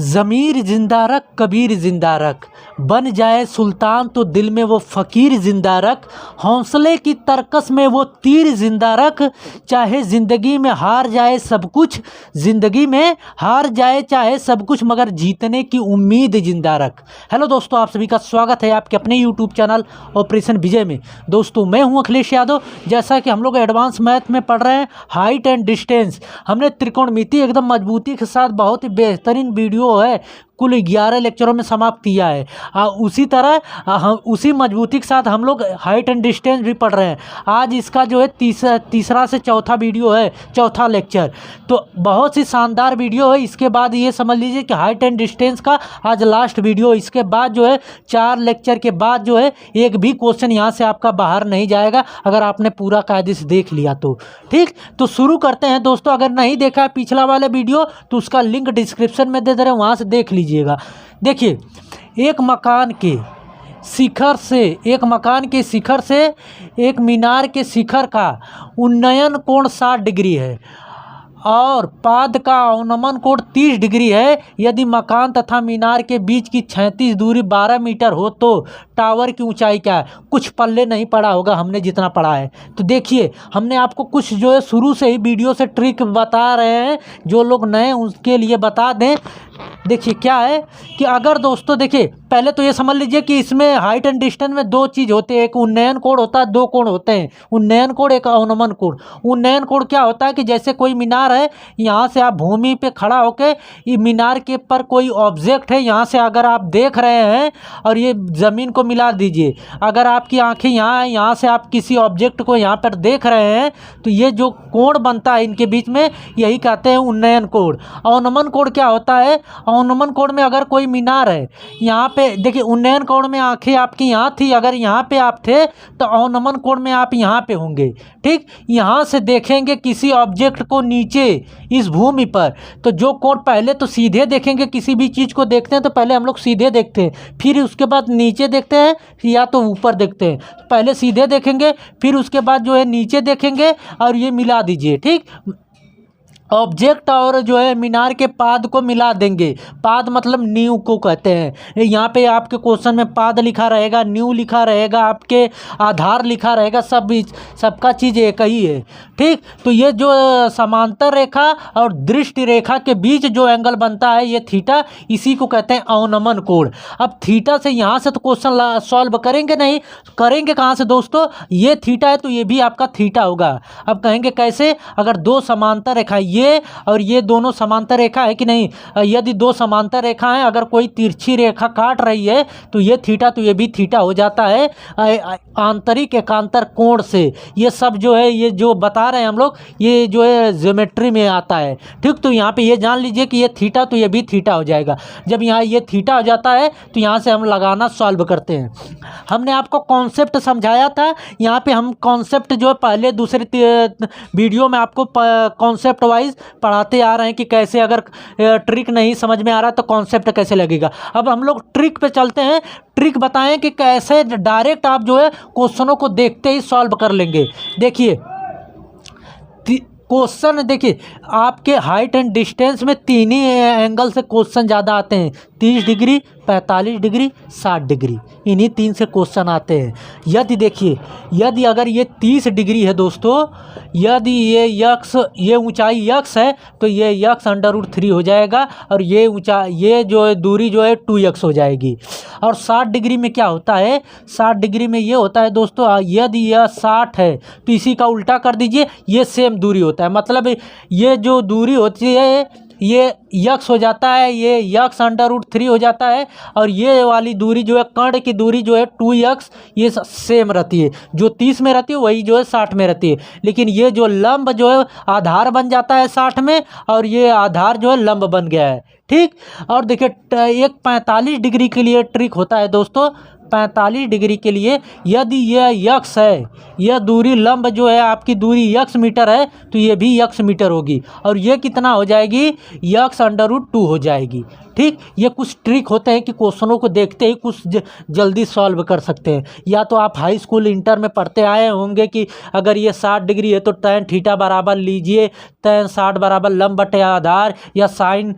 ज़मीर जिंदा रख कबीर जिंदा रख, बन जाए सुल्तान तो दिल में वो फ़कीर जिंदा रख, हौसले की तरकस में वो तीर जिंदा रख, चाहे ज़िंदगी में हार जाए सब कुछ, ज़िंदगी में हार जाए चाहे सब कुछ, मगर जीतने की उम्मीद जिंदा रख। हेलो दोस्तों, आप सभी का स्वागत है आपके अपने यूट्यूब चैनल ऑपरेशन विजय में। दोस्तों मैं हूं अखिलेश यादव। जैसा कि हम लोग एडवांस मैथ में पढ़ रहे हैं हाइट एंड डिस्टेंस, हमने त्रिकोणमिति एकदम मजबूती के साथ बहुत ही बेहतरीन वीडियो है कुल 11 लेक्चरों में समाप्त किया है। उसी तरह हम उसी मजबूती के साथ हम लोग हाइट एंड डिस्टेंस भी पढ़ रहे हैं। आज इसका जो है तीसरा से चौथा वीडियो है, चौथा लेक्चर। तो बहुत ही शानदार वीडियो है। इसके बाद ये समझ लीजिए कि हाइट एंड डिस्टेंस का आज लास्ट वीडियो। इसके बाद जो है 4 लेक्चर के बाद जो है एक भी क्वेश्चन यहाँ से आपका बाहर नहीं जाएगा, अगर आपने पूरा कायदे से देख लिया तो। ठीक, तो शुरू करते हैं दोस्तों। अगर नहीं देखा है पिछला वाला वीडियो तो उसका लिंक डिस्क्रिप्शन में दे दे रहे हैं, वहाँ से देख लीजिए। देखिए, एक मकान के शिखर से एक मीनार के शिखर का उन्नयन कोण 60 डिग्री है और पाद का अवनमन कोण 30 डिग्री है। यदि मकान तथा मीनार के बीच की 36 दूरी 12 मीटर हो तो टावर की ऊंचाई क्या है? कुछ पल्ले नहीं पड़ा होगा हमने जितना पढ़ा है। तो देखिए, हमने आपको कुछ जो है शुरू से ही वीडियो से ट्रिक बता रहे हैं, जो लोग नए उसके लिए बता दें। देखिए क्या है कि अगर दोस्तों देखिए, पहले तो ये समझ लीजिए कि इसमें हाइट एंड डिस्टेंस में 2 चीज़ होते हैं, एक उन्नयन कोण होता है, 2 कोण होते हैं, उन्नयन कोण एक अवनमन कोण। उन्नयन कोण क्या होता है कि जैसे कोई मीनार है, यहाँ से आप भूमि पे खड़ा होके ये मीनार के पर कोई ऑब्जेक्ट है, यहाँ से अगर आप देख रहे हैं और ये ज़मीन को मिला दीजिए, अगर आपकी आंखें यहाँ है, यहाँ से आप किसी ऑब्जेक्ट को यहाँ पर देख रहे हैं तो ये जो कोण बनता है इनके बीच में, यही कहते हैं उन्नयन कोण। अवनमन कोण क्या होता है? अवनमन कोण में अगर कोई मीनार है, यहाँ पे देखिए, उन्नयन कोण में आंखें आपकी यहाँ थी, अगर यहाँ पे आप थे तो अवनमन कोण में आप यहाँ पे होंगे। ठीक, यहाँ से देखेंगे किसी ऑब्जेक्ट को नीचे इस भूमि पर, तो जो कोण पहले तो सीधे देखेंगे, किसी भी चीज़ को देखते हैं तो पहले हम लोग सीधे देखते हैं, फिर उसके बाद नीचे देखते हैं या तो ऊपर देखते हैं। पहले सीधे देखेंगे, फिर उसके बाद जो है नीचे देखेंगे और ये मिला दीजिए। ठीक, ऑब्जेक्ट और जो है मीनार के पाद को मिला देंगे। पाद मतलब नींव को कहते हैं। यहाँ पे आपके क्वेश्चन में पाद लिखा रहेगा, नींव लिखा रहेगा, आपके आधार लिखा रहेगा, सबका चीज़ एक ही है। ठीक, तो ये जो समांतर रेखा और दृष्टि रेखा के बीच जो एंगल बनता है ये थीटा, इसी को कहते हैं अवनमन कोण। अब थीटा से यहाँ से तो क्वेश्चन सॉल्व करेंगे नहीं, करेंगे कहाँ से दोस्तों? ये थीटा है तो ये भी आपका थीटा होगा। अब कहेंगे कैसे? अगर 2 समांतर रेखा, ये और ये दोनों समांतर रेखा है कि नहीं, यदि 2 समांतर रेखा है, अगर कोई तिरछी रेखा काट रही है तो ये थीटा, तो ये भी थीटा हो जाता है आंतरिक एकांतर कोण से। ये सब जो है, ये जो बता रहे हैं हम लोग, ये जो है ज्योमेट्री में आता है। ठीक, तो यहाँ पे ये जान लीजिए कि ये थीटा, तो ये भी थीटा हो जाएगा। जब यहाँ ये थीटा हो जाता है तो यहाँ से हम लगाना सॉल्व करते हैं। हमने आपको कॉन्सेप्ट समझाया था, यहाँ पे हम कॉन्सेप्ट जो है पहले दूसरे वीडियो में आपको कॉन्सेप्ट वाइज पढ़ाते आ रहे हैं कि कैसे, अगर ट्रिक नहीं समझ में आ रहा तो कॉन्सेप्ट कैसे लगेगा। अब हम लोग ट्रिक पे चलते हैं। ट्रिक बताएं कि कैसे डायरेक्ट आप जो है क्वेश्चनों को देखते ही सॉल्व कर लेंगे। देखिए क्वेश्चन, देखिए आपके हाइट एंड डिस्टेंस में 3 ही एंगल से क्वेश्चन ज़्यादा आते हैं, 30 डिग्री, 45 डिग्री, 60 डिग्री, इन्हीं 3 से क्वेश्चन आते हैं। यदि देखिए, यदि अगर ये 30 डिग्री है दोस्तों, यदि ये ऊंचाई x है तो ये x √3 हो जाएगा और ये जो है दूरी जो है 2x हो जाएगी। और 60 डिग्री में क्या होता है? 60 डिग्री में ये होता है दोस्तों, यदि यह 60 है तो इसी का उल्टा कर दीजिए, ये सेम दूरी होता है। मतलब ये जो दूरी होती है ये x हो जाता है, ये x √3 हो जाता है, और ये वाली दूरी जो है, कर्ण की दूरी जो है 2x, ये सेम रहती है। जो 30 में रहती है वही जो है 60 में रहती है। लेकिन ये जो लंब जो है आधार बन जाता है 60 में, और ये आधार जो है लंब बन गया है। ठीक, और देखिए एक 45 डिग्री के लिए ट्रिक होता है दोस्तों। 45 डिग्री के लिए यदि यह यक्स है, यह दूरी लंब जो है आपकी दूरी यक्स मीटर है, तो ये भी यक्स मीटर होगी और ये कितना हो जाएगी, यक्स√2 हो जाएगी। ठीक, ये कुछ ट्रिक होते हैं कि क्वेश्चनों को देखते ही कुछ जल्दी सॉल्व कर सकते हैं। या तो आप हाई स्कूल इंटर में पढ़ते आए होंगे कि अगर ये 60 डिग्री है तो tan थीटा बराबर लीजिए tan 60 बराबर लंब बटे आधार, या sin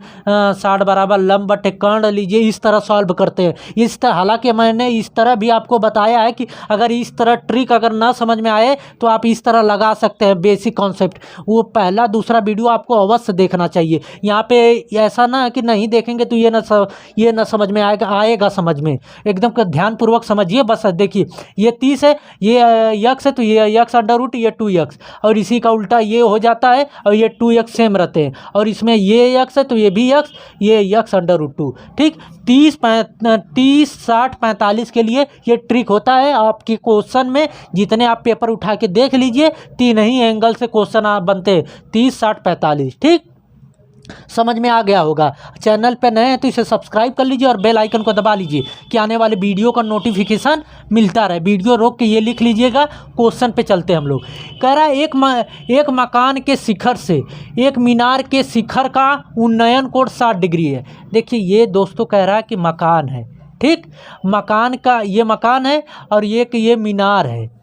60 बराबर लंब बटे कर्ण लीजिए, इस तरह सॉल्व करते हैं। इस तरह, हालांकि मैंने इस तरह भी आपको बताया है कि अगर इस तरह ट्रिक अगर ना समझ में आए तो आप इस तरह लगा सकते हैं बेसिक कॉन्सेप्ट। वो पहला दूसरा वीडियो आपको अवश्य देखना चाहिए। यहाँ पे ऐसा ना है कि नहीं देखेंगे तो ये ना समझ में आएगा समझ में, एकदम ध्यानपूर्वक समझिए। बस देखिए, ये 30 है, ये यक्स है, तो ये यक्स√, ये 2x, और इसी का उल्टा ये हो जाता है और ये 2x सेम रहते हैं, और इसमें ये यक्स है तो ये भी यक्स, ये यक्स√2। ठीक, 30, 60, 45 के लिए ये ट्रिक होता है। आपके क्वेश्चन में जितने आप पेपर उठा के देख लीजिए, 3 ही एंगल से क्वेश्चन बनते हैं, 30, 60, 45। ठीक, समझ में आ गया होगा। चैनल पे नए हैं तो इसे सब्सक्राइब कर लीजिए और बेल आइकन को दबा लीजिए कि आने वाले वीडियो का नोटिफिकेशन मिलता रहे। वीडियो रोक के ये लिख लीजिएगा। क्वेश्चन पे चलते हैं हम लोग। कह रहा है एक मकान के शिखर से एक मीनार के शिखर का उन्नयन कोण 60 डिग्री है। देखिए, ये दोस्तों कह रहा है कि मकान है। ठीक, मकान का ये मकान है और ये मीनार है।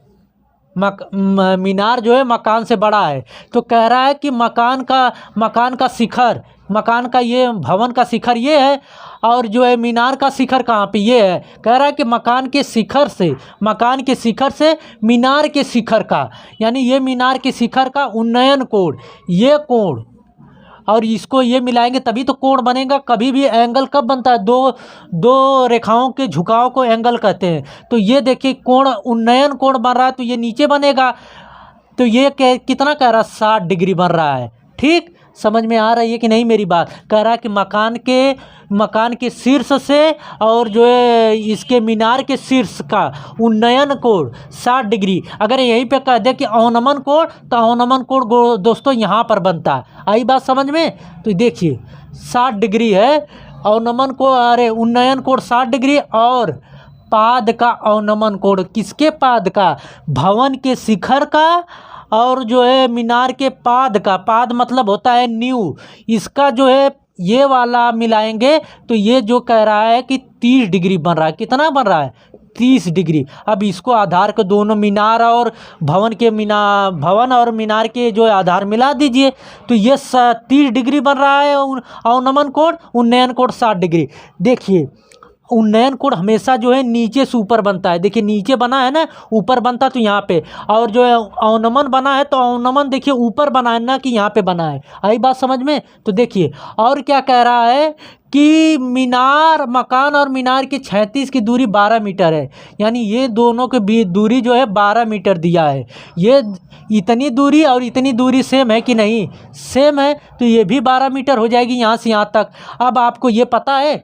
मीनार जो है मकान से बड़ा है, तो कह रहा है कि मकान का शिखर, मकान का ये भवन का शिखर ये है, और जो है मीनार का शिखर कहाँ पे, ये है। कह रहा है कि मकान के शिखर से मीनार के शिखर का, यानी ये मीनार के शिखर का उन्नयन कोण, ये कोण, और इसको ये मिलाएंगे तभी तो कोण बनेगा। कभी भी एंगल कब बनता है, दो रेखाओं के झुकाव को एंगल कहते हैं। तो ये देखिए कोण, उन्नयन कोण बन रहा है तो ये नीचे बनेगा। तो ये कितना कह रहा है, 60 डिग्री बन रहा है। ठीक, समझ में आ रही है कि नहीं मेरी बात। कह रहा है कि मकान के शीर्ष से और जो है इसके मीनार के शीर्ष का उन्नयन कोण 60 डिग्री। अगर यहीं पे कह दे कि अवनमन कोण, तो अवनमन कोण दोस्तों यहाँ पर बनता है। आई बात समझ में। तो देखिए 60 डिग्री है अवनमन कोण, अरे उन्नयन कोण 60 डिग्री, और पाद का अवनमन कोण, किसके पाद का, भवन के शिखर का, और जो है मीनार के पाद का। पाद मतलब होता है नींव, इसका जो है ये वाला मिलाएंगे तो ये जो कह रहा है कि 30 डिग्री बन रहा है। कितना बन रहा है, 30 डिग्री। अब इसको आधार के दोनों मीनार और भवन और मीनार के जो आधार मिला दीजिए तो ये 30 डिग्री बन रहा है अवनमन कोण, उन्नयन कोण 60 डिग्री। देखिए उन्नयन कोण हमेशा जो है नीचे से ऊपर बनता है। देखिए नीचे बना है ना, ऊपर बनता तो यहाँ पे, और जो है अवनमन बना है तो अवनमन देखिए ऊपर बना है ना कि यहाँ पे बना है। आई बात समझ में। तो देखिए और क्या कह रहा है कि मकान और मीनार की 36 की दूरी 12 मीटर है, यानी ये दोनों के बीच दूरी जो है 12 मीटर दिया है। ये इतनी दूरी और इतनी दूरी सेम है कि नहीं, सेम है, तो ये भी 12 मीटर हो जाएगी यहाँ से यहाँ तक। अब आपको ये पता है,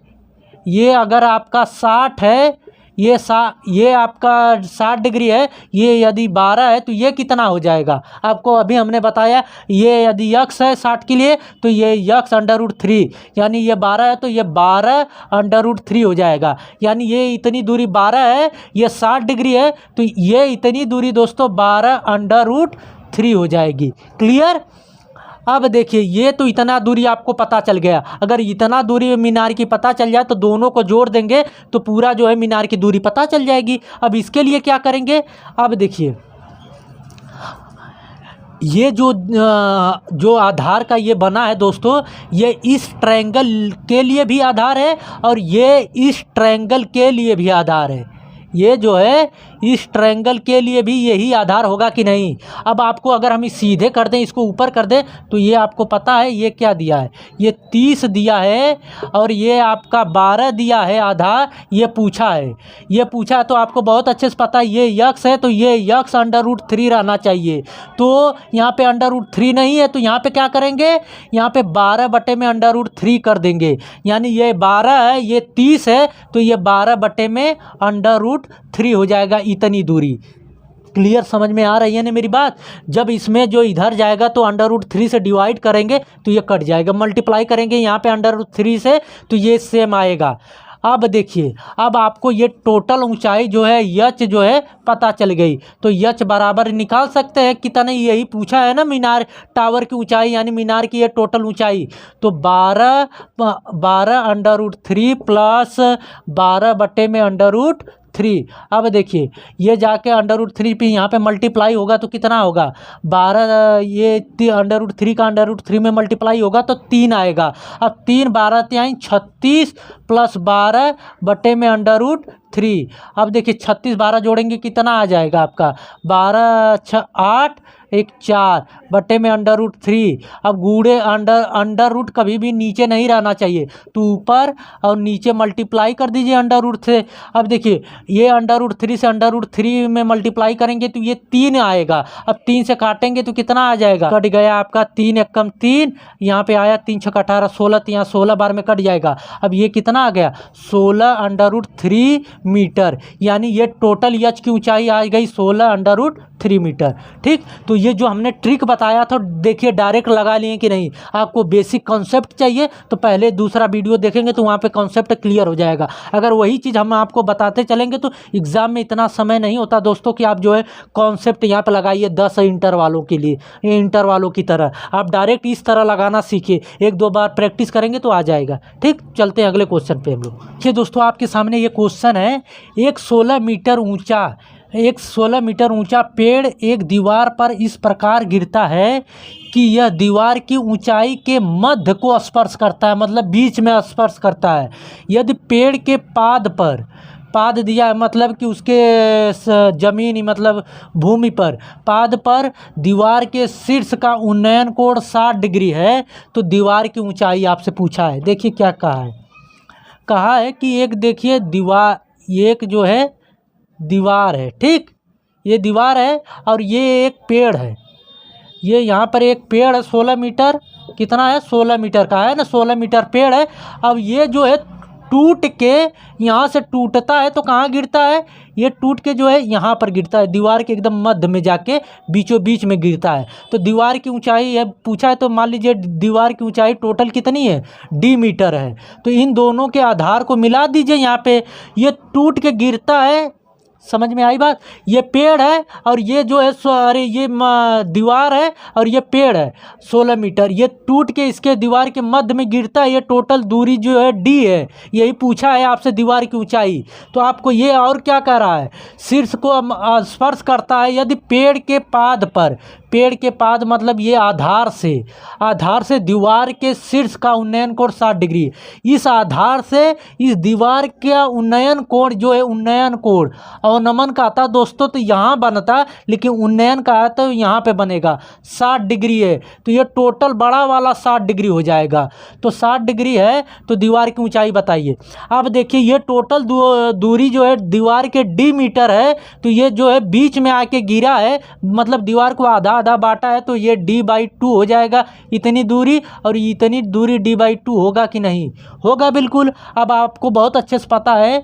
ये अगर आपका 60 है, ये आपका 60 डिग्री है, ये यदि 12 है तो ये कितना हो जाएगा, आपको अभी हमने बताया। ये यदि यक्स है 60 के लिए तो ये यक्स√3, यानी ये 12 है तो ये 12√3 हो जाएगा। यानी ये इतनी दूरी 12 है, ये 60 डिग्री है, तो ये इतनी दूरी दोस्तों 12√3 हो जाएगी। क्लियर। अब देखिए ये तो इतना दूरी आपको पता चल गया। अगर इतना दूरी मीनार की पता चल जाए तो दोनों को जोड़ देंगे तो पूरा जो है मीनार की दूरी पता चल जाएगी। अब इसके लिए क्या करेंगे, अब देखिए ये जो आधार का ये बना है दोस्तों, ये इस ट्रायंगल के लिए भी आधार है और ये इस ट्रायंगल के लिए भी आधार है। ये जो है इस ट्रायंगल के लिए भी यही आधार होगा कि नहीं। अब आपको अगर हम सीधे कर दें, इसको ऊपर कर दें, तो ये आपको पता है ये क्या दिया है, ये 30 दिया है और ये आपका 12 दिया है आधार। ये पूछा है तो आपको बहुत अच्छे से पता है ये यक्स है तो ये यक्स√3 रहना चाहिए। तो यहाँ पे √3 नहीं है तो यहाँ पे क्या करेंगे, यहाँ पे 12 बटे में √3 कर देंगे। यानी ये 12 है, ये 30 है, तो ये 12 बटे में √3 हो जाएगा इतनी दूरी। क्लियर, समझ में आ रही है ना मेरी बात। जब इसमें जो इधर जाएगा तो √3 से डिवाइड करेंगे तो ये कट जाएगा, मल्टीप्लाई करेंगे यहाँ पे √3 से तो ये सेम आएगा। अब देखिए, अब आपको ये टोटल ऊंचाई जो है यच जो है पता चल गई। तो यच बराबर निकाल सकते हैं कितने, यही पूछा है ना मीनार टावर की ऊंचाई यानी मीनार की ये टोटल ऊंचाई। तो 12√3 प्लस 12/√3। अब देखिए ये जाके √3 पे यहाँ पे मल्टीप्लाई होगा तो कितना होगा 12, ये √3 का √3 में मल्टीप्लाई होगा तो 3 आएगा। अब 3 12 तिहाई 36 प्लस 12/√3। अब देखिए 36 12 जोड़ेंगे कितना आ जाएगा आपका 12 6 8 1 4 बटे में √3। अब गूढ़े अंडर रूट कभी भी नीचे नहीं रहना चाहिए, तो ऊपर और नीचे मल्टीप्लाई कर दीजिए √3 से। अब देखिए ये √3 से √3 में मल्टीप्लाई करेंगे तो ये 3 आएगा। अब 3 से काटेंगे तो कितना आ जाएगा, कट गया आपका 3 एकम 3, यहाँ पे आया 3 6 18 16, तो यहाँ 16 बार में कट जाएगा। अब ये कितना आ गया 16√3 मीटर, यानी ये टोटल यच की ऊंचाई आ गई 16√3 मीटर। ठीक, तो ये जो हमने ट्रिक बताया था देखिए डायरेक्ट लगा लिए कि नहीं। आपको बेसिक कॉन्सेप्ट चाहिए तो पहले दूसरा वीडियो देखेंगे तो वहाँ पे कॉन्सेप्ट क्लियर हो जाएगा। अगर वही चीज़ हम आपको बताते चलेंगे तो एग्ज़ाम में इतना समय नहीं होता दोस्तों कि आप जो है कॉन्सेप्ट यहाँ पे लगाइए 10 इंटर वालों के लिए, ये इंटर वालों की तरह आप डायरेक्ट इस तरह लगाना सीखिए, 1-2 बार प्रैक्टिस करेंगे तो आ जाएगा। ठीक, चलते हैं अगले क्वेश्चन पे हम लोग। देखिए दोस्तों आपके सामने ये क्वेश्चन है, एक 16 मीटर ऊंचा पेड़ एक दीवार पर इस प्रकार गिरता है कि यह दीवार की ऊंचाई के मध्य को स्पर्श करता है, मतलब बीच में स्पर्श करता है। यदि पेड़ के पाद दिया है, मतलब कि उसके जमीन मतलब भूमि पर पाद पर दीवार के शीर्ष का उन्नयन कोण 60 डिग्री है तो दीवार की ऊंचाई आपसे पूछा है। देखिए क्या कहा है कि एक देखिए दीवार, एक जो है दीवार है, ठीक, ये दीवार है और ये एक पेड़ है, ये यहाँ पर एक पेड़ है 16 मीटर, कितना है 16 मीटर का है ना, 16 मीटर पेड़ है। अब ये जो है टूट के यहाँ से टूटता है तो कहाँ गिरता है, ये टूट के जो है यहाँ पर गिरता है, दीवार के एकदम मध्य में जाके बीचों बीच में गिरता है। तो दीवार की ऊंचाई है पूछा है, तो मान लीजिए दीवार की ऊंचाई टोटल कितनी है d मीटर है। तो इन दोनों के आधार को मिला दीजिए, यहाँ पे ये टूट के गिरता है, समझ में आई बात। ये पेड़ है और ये जो है अरे ये दीवार है और ये पेड़ है 16 मीटर, ये टूट के इसके दीवार के मध्य में गिरता है। ये टोटल दूरी जो है d है, यही पूछा है आपसे दीवार की ऊंचाई। तो आपको ये और क्या कह रहा है, शीर्ष को स्पर्श करता है यदि पेड़ के पाद मतलब ये आधार से दीवार के शीर्ष का उन्नयन कोण 60 डिग्री। इस आधार से इस दीवार का उन्नयन कोण जो है, उन्नयन कोण अवनमन का आता दोस्तों तो यहाँ बनता, लेकिन उन्नयन का आता तो यहाँ पे बनेगा 60 डिग्री है। तो ये टोटल बड़ा वाला 60 डिग्री हो जाएगा। तो 60 डिग्री है तो दीवार की ऊंचाई बताइए। अब देखिए ये टोटल दूरी जो है दीवार के d मीटर है, तो ये जो है बीच में आके गिरा है, मतलब दीवार को आधा आधा बांटा है, तो ये d/2 हो जाएगा इतनी दूरी, और इतनी दूरी d/2 होगा कि नहीं होगा, बिल्कुल। अब आपको बहुत अच्छे से पता है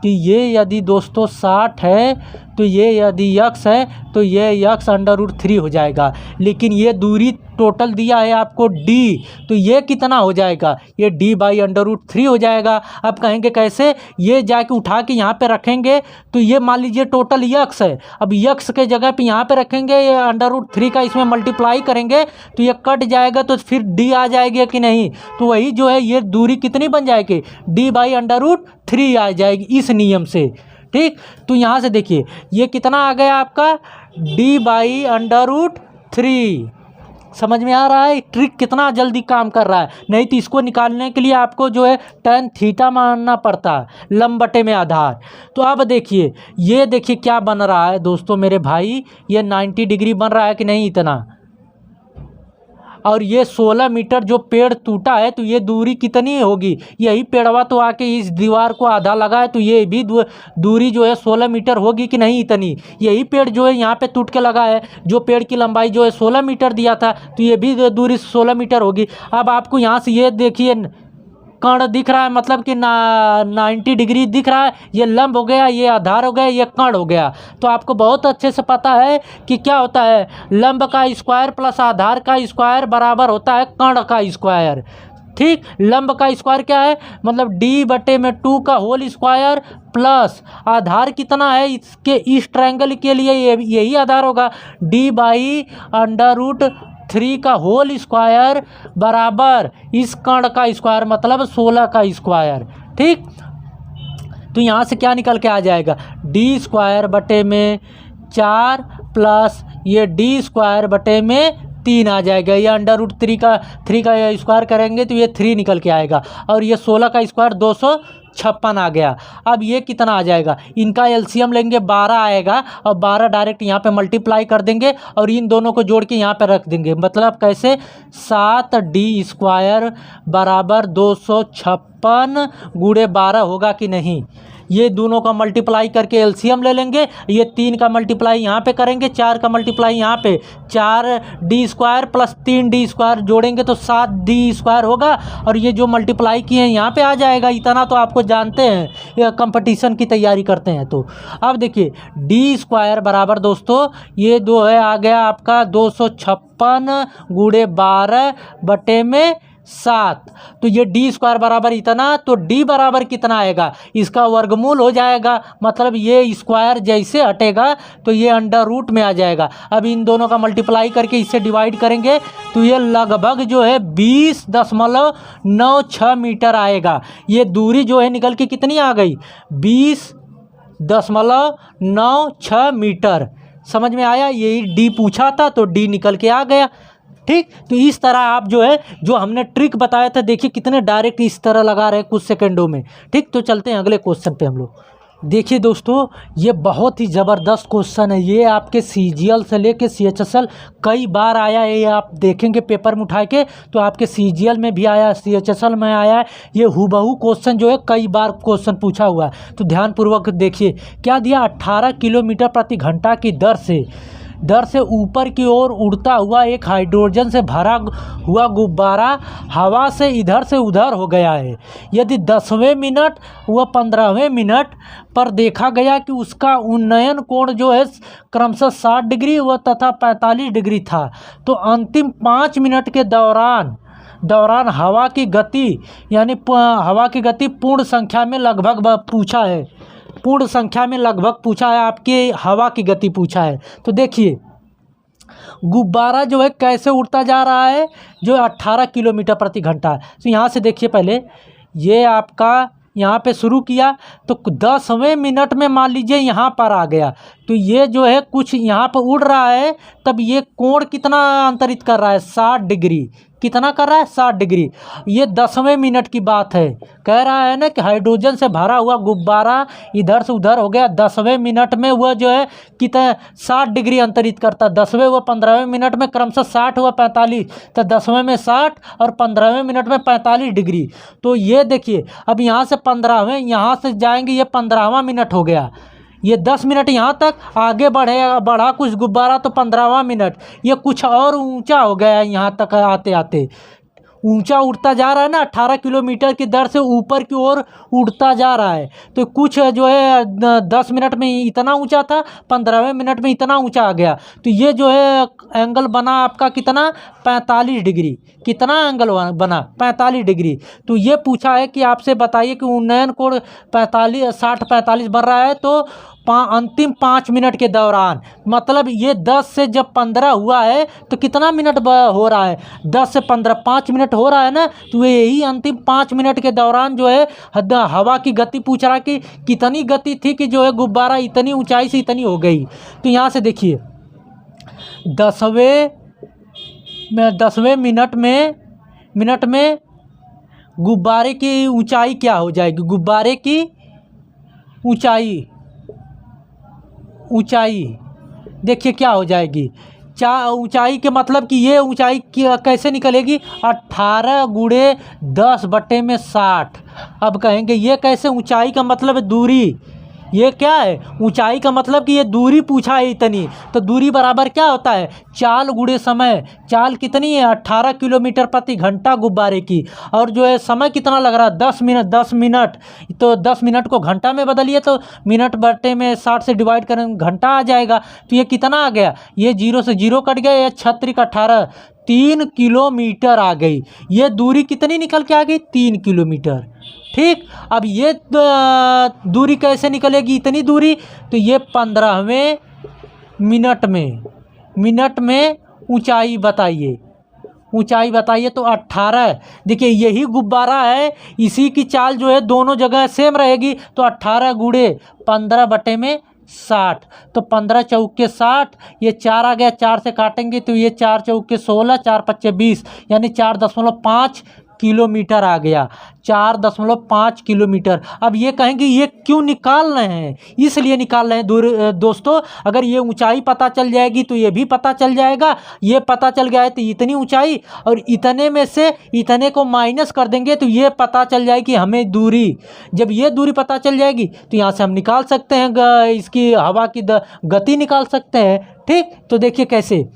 कि ये यदि दोस्तों 60 है तो ये यदि यक्स है तो ये यक्स √3 हो जाएगा, लेकिन ये दूरी टोटल दिया है आपको d, तो ये कितना हो जाएगा, ये d/√3 हो जाएगा। अब कहेंगे कैसे, ये जाके उठा के यहाँ पे रखेंगे तो ये मान लीजिए टोटल यक्स है, अब यक्स के जगह पे यहाँ पे रखेंगे, ये √3 का इसमें मल्टीप्लाई करेंगे तो ये कट जाएगा, तो फिर d आ जाएगी कि नहीं। तो वही जो है ये दूरी कितनी बन जाएगी d/√3 आ जाएगी इस नियम से। ठीक, तो यहाँ से देखिए ये कितना आ गया आपका d/√3। समझ में आ रहा है ट्रिक कितना जल्दी काम कर रहा है। नहीं तो इसको निकालने के लिए आपको जो है tan थीटा मानना पड़ता है, लंब बटे में आधार। तो अब देखिए ये देखिए क्या बन रहा है दोस्तों मेरे भाई, ये 90 डिग्री बन रहा है कि नहीं इतना, और ये 16 मीटर जो पेड़ टूटा है तो ये दूरी कितनी होगी, यही पेड़वा तो आके इस दीवार को आधा लगा है, तो ये भी दूरी जो है 16 मीटर होगी कि नहीं इतनी। यही पेड़ जो है यहाँ पे टूट के लगा है, जो पेड़ की लंबाई जो है 16 मीटर दिया था, तो ये भी दूरी 16 मीटर होगी। अब आपको यहाँ से ये देखिए कर्ण दिख रहा है, मतलब कि 90 डिग्री दिख रहा है, ये लंब हो गया, ये आधार हो गया, ये कर्ण हो गया। तो आपको बहुत अच्छे से पता है कि क्या होता है, लंब का स्क्वायर प्लस आधार का स्क्वायर बराबर होता है कर्ण का स्क्वायर। ठीक। लंब का स्क्वायर क्या है, मतलब D/2 का होल स्क्वायर प्लस आधार कितना है इसके, इस ट्रायंगल के लिए यही आधार होगा, D/√3 का होल स्क्वायर बराबर इस कर्ण का स्क्वायर मतलब 16 का स्क्वायर। ठीक, तो यहाँ से क्या निकल के आ जाएगा, D²/4 प्लस ये D²/3 आ जाएगा। ये √3 का 3 का स्क्वायर करेंगे तो ये 3 निकल के आएगा, और ये 16 का स्क्वायर 256 आ गया। अब ये कितना आ जाएगा, इनका एलसीएम लेंगे 12 आएगा, और 12 डायरेक्ट यहाँ पे मल्टीप्लाई कर देंगे और इन दोनों को जोड़ के यहाँ पे रख देंगे। मतलब कैसे, 7D² बराबर 256 गुणे 12 होगा कि नहीं। ये दोनों का मल्टीप्लाई करके एलसीएम ले लेंगे, ये 3 का मल्टीप्लाई यहाँ पे करेंगे, 4 का मल्टीप्लाई यहाँ पे, 4D² प्लस 3D² जोड़ेंगे तो 7D² होगा, और ये जो मल्टीप्लाई किए हैं यहाँ पे आ जाएगा। इतना तो आपको जानते हैं, ये कंपटीशन की तैयारी करते हैं। तो अब देखिए D² बराबर दोस्तों ये दो है आ गया आपका 256 गुणे 12/7। तो ये D² बराबर इतना, तो D बराबर कितना आएगा, इसका वर्गमूल हो जाएगा, मतलब ये स्क्वायर जैसे हटेगा तो ये √ में आ जाएगा। अब इन दोनों का मल्टीप्लाई करके इससे डिवाइड करेंगे तो ये लगभग जो है 20.96 मीटर आएगा। ये दूरी जो है निकल के कितनी आ गई, 20.96 मीटर। समझ में आया, यही D पूछा था तो D निकल के आ गया। ठीक, तो इस तरह आप जो है, जो हमने ट्रिक बताया था, देखिए कितने डायरेक्ट इस तरह लगा रहे हैं कुछ सेकंडों में। ठीक, तो चलते हैं अगले क्वेश्चन पे हम लोग। देखिए दोस्तों, ये बहुत ही ज़बरदस्त क्वेश्चन है। ये आपके CGL से लेके CHSL कई बार आया है। ये आप देखेंगे पेपर में उठा के तो आपके CGL में भी आया, CHSL में आया है। ये हुबहू क्वेश्चन जो है कई बार क्वेश्चन पूछा हुआ है। तो ध्यानपूर्वक देखिए क्या दिया, 18 किलोमीटर प्रति घंटा की दर से ऊपर की ओर उड़ता हुआ एक हाइड्रोजन से भरा हुआ गुब्बारा हवा से इधर से उधर हो गया है। यदि 10वें मिनट व 15वें मिनट पर देखा गया कि उसका उन्नयन कोण जो है क्रमशः 60 डिग्री व तथा 45 डिग्री था, तो अंतिम 5 मिनट के दौरान हवा की गति पूर्ण संख्या में लगभग पूछा है। पूर्ण संख्या में लगभग पूछा है, आपके हवा की गति पूछा है। तो देखिए गुब्बारा जो है कैसे उड़ता जा रहा है, जो 18 किलोमीटर प्रति घंटा। तो यहाँ से देखिए, पहले ये आपका यहाँ पे शुरू किया तो 10वें मिनट में मान लीजिए यहाँ पर आ गया, तो ये जो है कुछ यहाँ पर उड़ रहा है, तब ये कोण कितना अंतरित कर रहा है, 60 डिग्री। कितना कर रहा है, 60 डिग्री। ये 10वें मिनट की बात है, कह रहा है ना कि हाइड्रोजन से भरा हुआ गुब्बारा इधर से उधर हो गया। 10वें मिनट में वह जो है कितना 60 डिग्री अंतरित करता, 10वें व 15वें मिनट में क्रमशः 60 व 45, तो 10वें में 60 और 15वें मिनट में 45 डिग्री। तो ये देखिए अब यहाँ से 15वें, यहाँ से जाएंगे, ये 15वां मिनट हो गया। ये 10 मिनट यहाँ तक आगे बढ़ा कुछ गुब्बारा, तो 15वां मिनट ये कुछ और ऊंचा हो गया है। यहाँ तक आते आते ऊंचा उड़ता जा रहा है ना, 18 किलोमीटर की दर से ऊपर की ओर उड़ता जा रहा है। तो कुछ जो है 10 मिनट में इतना ऊंचा था, 15वें मिनट में इतना ऊंचा आ गया। तो ये जो है एंगल बना आपका कितना, 45 डिग्री। कितना एंगल बना, 45 डिग्री। तो ये पूछा है कि आपसे बताइए कि उन्नयन कोण 60-45 बन रहा है, तो अंतिम 5 मिनट के दौरान, मतलब ये 10 से जब 15 हुआ है तो कितना मिनट हो रहा है, 10 से 15 5 मिनट हो रहा है ना। तो यही अंतिम 5 मिनट के दौरान जो है हवा की गति पूछ रहा है कि कितनी गति थी कि जो है गुब्बारा इतनी ऊंचाई से इतनी हो गई। तो यहाँ से देखिए 10वें मिनट में गुब्बारे की ऊंचाई क्या हो जाएगी, गुब्बारे की ऊंचाई देखिए क्या हो जाएगी। ऊंचाई के मतलब कि ये ऊंचाई कैसे निकलेगी, 18 गुणे 10/60। अब कहेंगे ये कैसे, ऊंचाई का मतलब दूरी, ये क्या है, ऊंचाई का मतलब कि ये दूरी पूछा है इतनी, तो दूरी बराबर क्या होता है, चाल गुणे समय। चाल कितनी है, 18 किलोमीटर प्रति घंटा गुब्बारे की, और जो है समय कितना लग रहा है, 10 मिनट। तो 10 मिनट को घंटा में बदलिए तो मिनट बटे में 60 से डिवाइड करें घंटा आ जाएगा। तो ये कितना आ गया, ये 0 से 0 कट गया, ये 36 18 3 किलोमीटर आ गई। ये दूरी कितनी निकल के आ गई? 3 किलोमीटर। ठीक, अब ये दूरी कैसे निकलेगी इतनी दूरी? तो ये 15वें मिनट में ऊंचाई बताइए, ऊंचाई बताइए। तो 18। देखिए यही गुब्बारा है, इसी की चाल जो है दोनों जगह सेम रहेगी। तो 18 गुणे 15/60, तो 15 चौके 60, ये 4 आ गया, 4 से काटेंगे तो ये 4 चौके 16, 4 पच्चे 20, यानी 4.5 किलोमीटर आ गया। 4.5 किलोमीटर। अब ये कहेंगे ये क्यों निकाल रहे हैं? इसलिए निकाल रहे हैं दोस्तों, अगर ये ऊंचाई पता चल जाएगी तो ये भी पता चल जाएगा। ये पता चल गया है तो इतनी ऊंचाई, और इतने में से इतने को माइनस कर देंगे तो ये पता चल जाएगी हमें दूरी। जब ये दूरी पता चल जाएगी तो यहाँ से हम निकाल सकते हैं इसकी हवा की गति निकाल सकते हैं। ठीक, तो देखिए कैसे।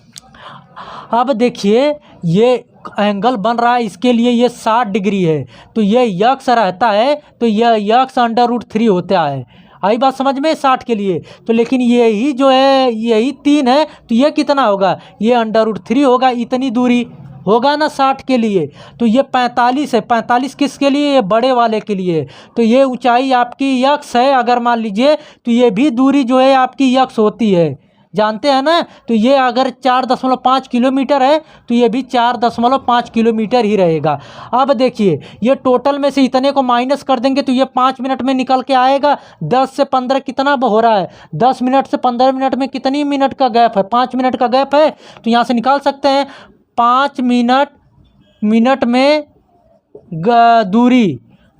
अब देखिए ये एंगल बन रहा है, इसके लिए ये 60 डिग्री है, तो ये यक्स रहता है, तो यह यक्स √3 होता है। आई बात समझ में 60 के लिए? तो लेकिन यही जो है यही 3 है, तो ये कितना होगा? ये √3 होगा, इतनी दूरी होगा ना 60 के लिए। तो ये 45 है। 45 किसके लिए? ये बड़े वाले के लिए। तो ये ऊंचाई आपकी यक्स है। अगर मान लीजिए तो ये भी दूरी जो है आपकी यक्स होती है, जानते हैं ना। तो ये अगर 4.5 किलोमीटर है तो ये भी 4.5 किलोमीटर ही रहेगा। अब देखिए ये टोटल में से इतने को माइनस कर देंगे तो ये 5 मिनट में निकल के आएगा। 10 से 15 कितना हो रहा है? 10 मिनट से 15 मिनट में कितनी मिनट का गैप है? 5 मिनट का गैप है। तो यहाँ से निकाल सकते हैं 5 मिनट में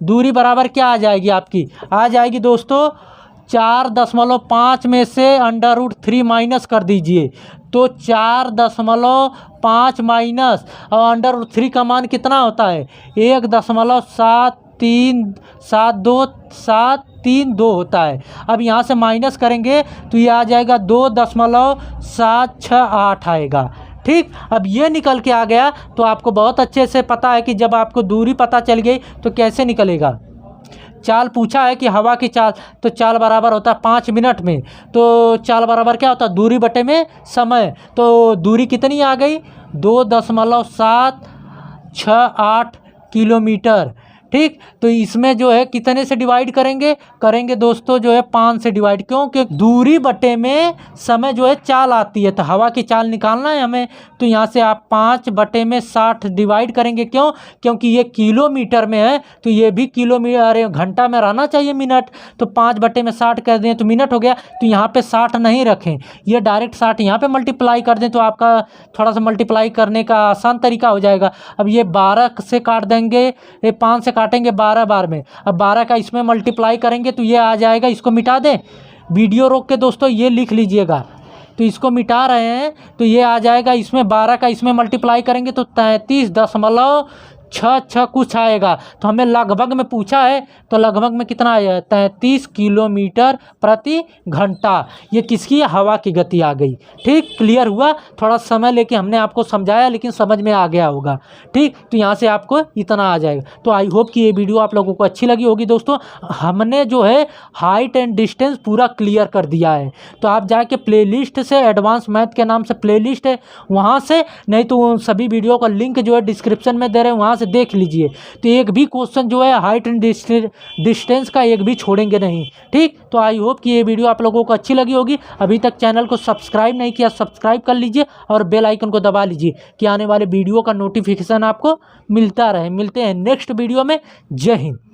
दूरी बराबर क्या आ जाएगी आपकी? आ जाएगी दोस्तों 4.5 में से √3 माइनस कर दीजिए, तो 4.5 माइनस, और √3 का मान कितना होता है? 1.7332 होता है। अब यहाँ से माइनस करेंगे तो ये आ जाएगा 2.768 आएगा। ठीक, अब ये निकल के आ गया। तो आपको बहुत अच्छे से पता है कि जब आपको दूरी पता चल गई तो कैसे निकलेगा। चाल पूछा है कि हवा की चाल, तो चाल बराबर होता है 5 मिनट में। तो चाल बराबर क्या होता है? दूरी बटे में समय। तो दूरी कितनी आ गई? 2.768 किलोमीटर। ठीक, तो इसमें जो है कितने से डिवाइड करेंगे दोस्तों जो है 5 से डिवाइड। क्यों? क्योंकि दूरी बटे में समय जो है चाल आती है, तो हवा की चाल निकालना है हमें। तो यहाँ से आप 5/60 डिवाइड करेंगे। क्यों? क्योंकि ये किलोमीटर में है, तो ये भी किलोमीटर घंटा में रहना चाहिए मिनट। तो 5/60 कर दें तो मिनट हो गया। तो यहाँ पे 60 नहीं रखें, ये डायरेक्ट 60 यहाँ पे मल्टीप्लाई कर दें तो आपका थोड़ा सा मल्टीप्लाई करने का आसान तरीका हो जाएगा। अब ये 12 से काट देंगे, ये 5 से काटेंगे 12 बार में। अब 12 का इसमें मल्टीप्लाई करेंगे तो ये आ जाएगा। इसको मिटा दें, वीडियो रोक के दोस्तों ये लिख लीजिएगा। तो इसको मिटा रहे हैं तो ये आ जाएगा। इसमें 12 का इसमें मल्टीप्लाई करेंगे तो 33.66 कुछ आएगा। तो हमें लगभग में पूछा है, तो लगभग में कितना आया? 33 किलोमीटर प्रति घंटा। ये किसकी? हवा की गति आ गई। ठीक, क्लियर हुआ? थोड़ा समय लेके हमने आपको समझाया, लेकिन समझ में आ गया होगा। ठीक, तो यहाँ से आपको इतना आ जाएगा। तो आई होप कि ये वीडियो आप लोगों को अच्छी लगी होगी। दोस्तों हमने जो है हाइट एंड डिस्टेंस पूरा क्लियर कर दिया है। तो आप जाके प्लेलिस्ट से, एडवांस मैथ के नाम से प्लेलिस्ट है, वहाँ से, नहीं तो उन सभी वीडियो का लिंक जो है डिस्क्रिप्शन में दे रहे हैं, वहाँ से देख लीजिए। तो एक भी क्वेश्चन जो है हाइट एंड डिस्टेंस का एक भी छोड़ेंगे नहीं। ठीक, तो आई होप कि ये वीडियो आप लोगों को अच्छी लगी होगी। अभी तक चैनल को सब्सक्राइब नहीं किया, सब्सक्राइब कर लीजिए और बेल आइकन को दबा लीजिए कि आने वाले वीडियो का नोटिफिकेशन आपको मिलता रहे। मिलते हैं नेक्स्ट वीडियो में। जय हिंद।